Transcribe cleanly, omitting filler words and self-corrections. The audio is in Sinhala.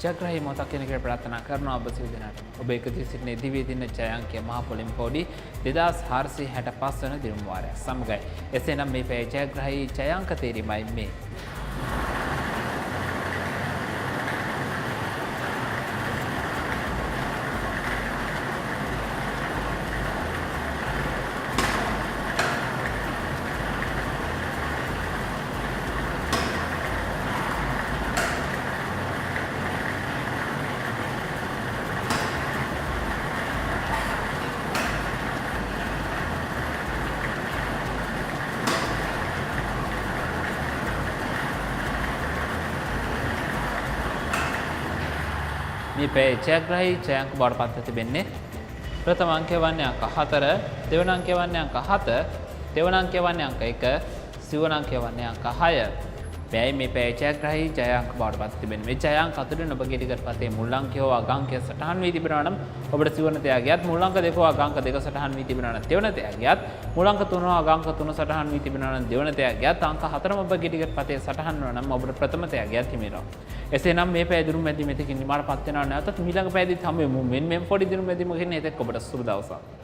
ජයග්‍රහී මොහොතක් කියන එකට ප්‍රාර්ථනා කරනවා ඔබ සියලු දෙනාට. ඔබ එකතු සිටින දිව්‍ය දින ජය අංකය මහ පොලිම් කෝඩි 2465 වන දිනුම් වාරය සමගයි. එසේනම් මේ පැය ජයග්‍රහී ජය අංක තේරීමයි මේ. මේ පැය ජයග්‍රහී ජය අංක බවට පත් තිබෙන්නේ ප්‍රථම අංකය වන්නේ අංක 4, දෙවන අංකය වන්නේ අංක 7, දෙවන අංකය වන්නේ අංක 1, සිවන අංකය වන්නේ අංක 6. මේ පැය ජයග්‍රහී ජය අංක බවට පත් තිබෙන්නේ. මේ ජය අංක අතරින් ඔබගේ ටිකට් පතේ මුල් අංකය හෝ අග අංකය සටහන් වී තිබෙනවා නම් ඔබට සිවන තෑගියත්, මුල් අංක 2 හෝ අග අංක 2 සටහන් වී තිබෙනවා නම් දෙවන තෑගියත්, මුල් අංක 3 හෝ අග අංක 3 සටහන් වී තිබෙනවා නම් දෙවන තෑගියත්, අංක 4ම ඔබගේ ටිකට් පතේ සටහන් වෙනවා නම් ඔබට ප්‍රථම තෑගියත් හිමි වෙනවා. එසේනම් මේ පැය දිනුම් මැදි මෙතකින් නිමාඩපත් වෙනවා. නැවතත් ඊළඟ පැයදී හමු වෙමු. මෙන්න මේ පොඩි දිනුම් මැදිමකින් එතෙක් ඔබට සුබ දවසක්.